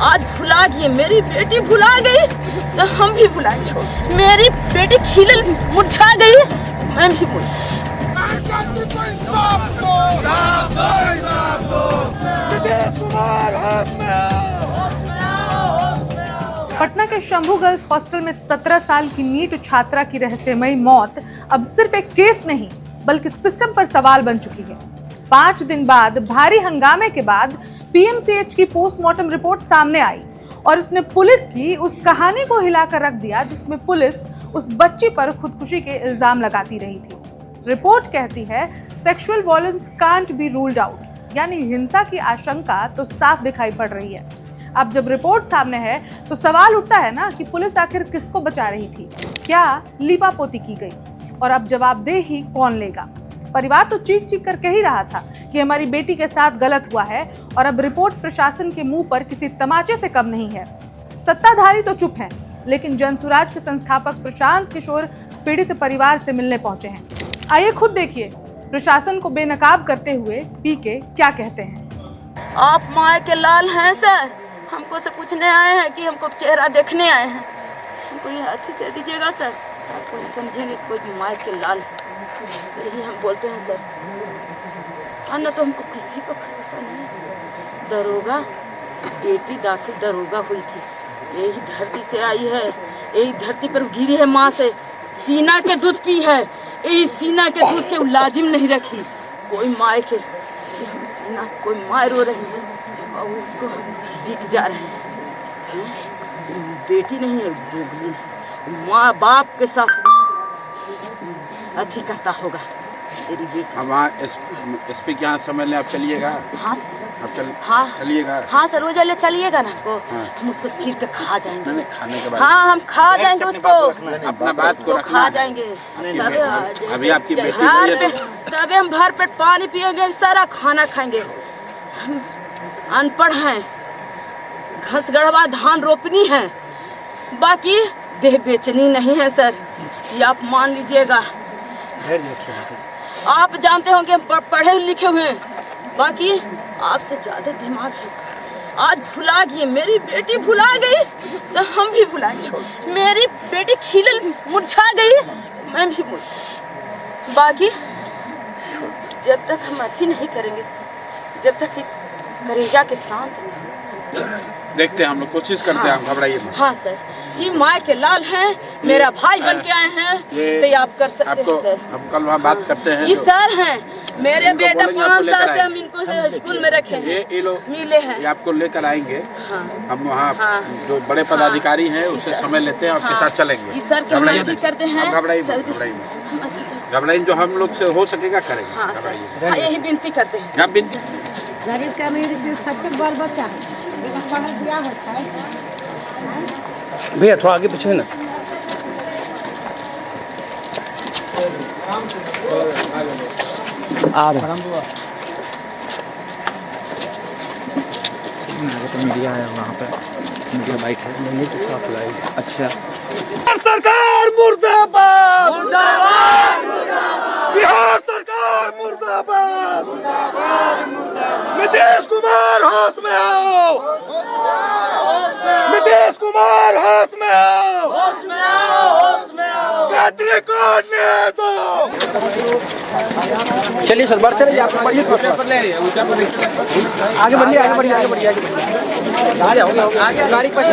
आज भुला गई, मेरी बेटी भुला गई तो हम भी भुलाएंगे। मेरी बेटी खिलल मुरझा गई, मैं भी भूल। पटना के शंभू गर्ल्स हॉस्टल में 17 साल की नीट छात्रा की रहस्यमयी मौत अब सिर्फ एक केस नहीं बल्कि सिस्टम पर सवाल बन चुकी है। 5 दिन बाद भारी हंगामे के बाद पीएमसीएच की पोस्टमार्टम रिपोर्ट सामने आई और उसने पुलिस की उस कहानी को हिलाकर रख दिया जिसमें पुलिस उस बच्ची पर खुदकुशी के इल्जाम लगाती रही थी। रिपोर्ट कहती है sexual violence can't be ruled out, यानी हिंसा की आशंका तो साफ दिखाई पड़ रही है। अब जब रिपोर्ट सामने है तो सवाल उठता है ना कि पुलिस आखिर किसको बचा रही थी, क्या लीपापोती की गई, और अब जवाबदेही कौन लेगा। परिवार तो चीख चीख कर कह ही रहा था कि हमारी बेटी के साथ गलत हुआ है और अब रिपोर्ट प्रशासन के मुंह पर किसी तमाचे से कम नहीं है। सत्ताधारी तो चुप हैं, लेकिन जनसुराज के संस्थापक प्रशांत किशोर पीड़ित परिवार से मिलने पहुंचे हैं। आइए खुद देखिए प्रशासन को बेनकाब करते हुए पीके क्या कहते हैं। आप माँ के लाल हैं सर, हमको से पूछने आए हैं कि हमको चेहरा देखने आए हैं, हमको ये हाथी दे दीजिएगा सर। आपको समझेंगे कोई माँ के लाल है, यही हम बोलते हैं सर। अन्य तो हमको किसी को भरोसा नहीं है। दरोगा बेटी दाखिल दरोगा हुई थी, यही धरती से आई है, यही धरती पर गिरी है, माँ से सीना के दूध पी है, यही सीना के दूध के लाजिम नहीं रखी। कोई माँ के सीना, कोई माँ रो रही है और उसको बिक जा रहे हैं। बेटी नहीं है, दोगली माँ बाप के साथ अथी करता होगा तेरी बेटी। अब वहाँ एसपी के यहाँ समझ लें, आप चलिएगा। हाँ सर, अब हाँ चलिएगा। हाँ सर, वो जल्दी चलिएगा ना को। हाँ। हम उसको चीर के खा जाएंगे। नहीं, खाने के बाद हाँ हम खा जाएंगे उसको, अपना बात को खा जाएंगे। अभी आपकी बेटी तभी हम भर पेट पानी पिएंगे, सारा खाना खाएंगे। हम अनपढ़ हैं, घसगढ़वा धान रोपनी है, बाकी देह बेचनी नहीं है सर, ये आप मान लीजिएगा। आप जानते होंगे हम पढ़े लिखे हुए हैं, बाकी आपसे ज्यादा दिमाग है सर। आज भुला गई, मेरी बेटी भुला गई तो हम भी भुलाएंगे। मेरी बेटी खिलल मुरझा गई, मैं भी भूल। बाकी जब तक हम अथी नहीं करेंगे सर, जब तक इस करेजा के शांत नहीं। देखते हैं, हम लोग कोशिश करते हैं, आप घबराइए मत। हाँ सर, ये माँ के लाल हैं, मेरा भाई बन के आए हैं, तो ये आप कर सकते हैं सर। हम कल वहाँ बात करते हैं। ये सर हैं, मेरे बेटा 5 साल से हम इनको स्कूल में रखे हैं, ये लोग मिले हैं। ये आपको लेकर आएंगे। हाँ। हम वहाँ हाँ। जो बड़े पदाधिकारी हैं उससे समय लेते हैं, आपके साथ चलेंगे। इस सर के मदद करते हैं, घबराइए, जो हम लोग से हो सकेगा करेंगे। हाँ, घबराइए, यही विनती करते हैं। आप विनती गरीब का अमीर के सबसे बाल बच्चा पढ़ दिया होता है। भैया थोड़ा आगे पीछे ना। आ रहा तो मीडिया है वहाँ पे, मीडिया बाइक है, मैंने तो साफ लाई। अच्छा सरकार मुर्दाबाद, मुर्दाबाद, बिहार सरकार मुर्दाबाद, नीतीश कुमार होश में आओ, नीतीश कुमार होश में आओ, होश में आओ, होश में आओ, बेहतरी को न्याय दो। चलिए सर, बढ़ते रहिए, आप बढ़िए, आगे बढ़िए, आगे बढ़िए, आगे बढ़िए, आगे बढ़िए, गाड़ी पास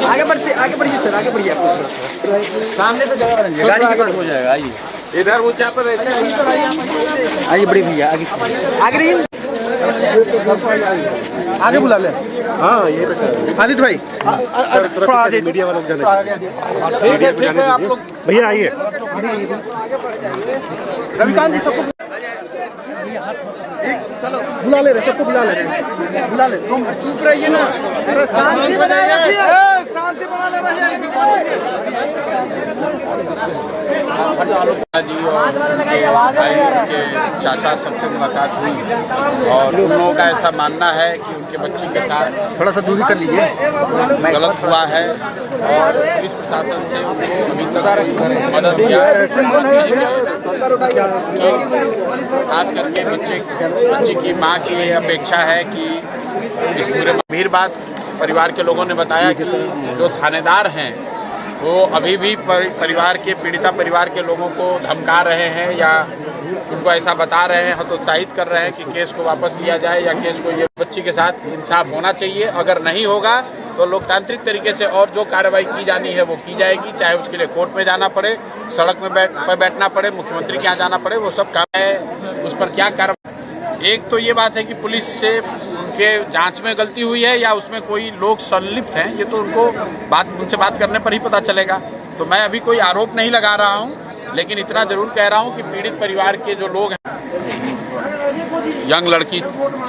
आगे बढ़ते, आगे बढ़िए सर, आगे बढ़िए। सामने तो जगह गाड़ी के पास हो जाएगा। आइए इधर वो क्या पर आइए, बड़ी भैया आगे आगे रहिए, आगे बुला ले। हाँ ये आदित्य भाई थोड़ा आगे, मीडिया वालों को ठीक है, आप लोग भैया आइए। रविकांत जी सबको बुला ले रहे, सबको बुला ले, बुला ले। तुम चुप रहिए ना, शांति बनाए रखिए। जी और उनके भाई उनके चाचा सबसे मुलाकात हुई और उन लोगों का ऐसा मानना है कि उनके बच्ची के साथ थोड़ा सा दूरी कर लीजिए। गलत हुआ है और पुलिस प्रशासन से उनको अभी तक कोई मदद या खास करके बच्ची की मां की ये अपेक्षा है कि इस पूरे गंभीर बात परिवार के लोगों ने बताया कि जो थानेदार हैं वो अभी भी परिवार के पीड़िता परिवार के लोगों को धमका रहे हैं या उनको ऐसा बता रहे हैं, हतोत्साहित कर रहे हैं कि केस को वापस लिया जाए या केस को ये बच्ची के साथ इंसाफ होना चाहिए। अगर नहीं होगा तो लोकतांत्रिक तरीके से और जो कार्रवाई की जानी है वो की जाएगी, चाहे उसके लिए कोर्ट में जाना पड़े, सड़क में बैठना पड़े, मुख्यमंत्री के यहाँ जाना पड़े, वो सब काम है। उस पर क्या कार्रवाई, एक तो ये बात है कि पुलिस से उनके जांच में गलती हुई है या उसमें कोई लोग संलिप्त हैं, ये तो उनसे बात करने पर ही पता चलेगा। तो मैं अभी कोई आरोप नहीं लगा रहा हूँ, लेकिन इतना जरूर कह रहा हूँ कि पीड़ित परिवार के जो लोग हैं, यंग लड़की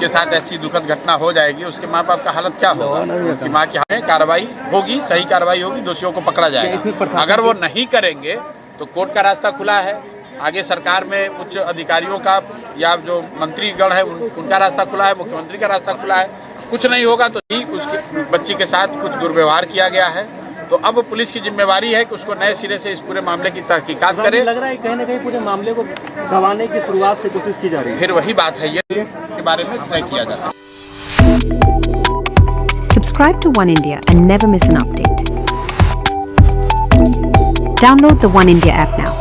के साथ ऐसी दुखद घटना हो जाएगी, उसके माँ बाप का हालत क्या होगा कि माँ की हमें कार्रवाई होगी, सही कार्रवाई होगी, दोषियों को पकड़ा जाएगा। अगर वो नहीं करेंगे तो कोर्ट का रास्ता खुला है, आगे सरकार में उच्च अधिकारियों का या जो मंत्रीगण है उनका रास्ता खुला है, मुख्यमंत्री का रास्ता खुला है। कुछ नहीं होगा तो ही उसके बच्ची के साथ कुछ दुर्व्यवहार किया गया है, तो अब पुलिस की जिम्मेवारी है कि उसको नए सिरे से इस पूरे मामले की तहकीकात करे। लग रहा है कहीं ना कहीं पूरे मामले को गंवाने की शुरुआत से कोशिश की जा रही है। फिर वही बात है, ये के बारे में तय किया जा सकता है। Subscribe to One India and never miss an update. Download the One India app now.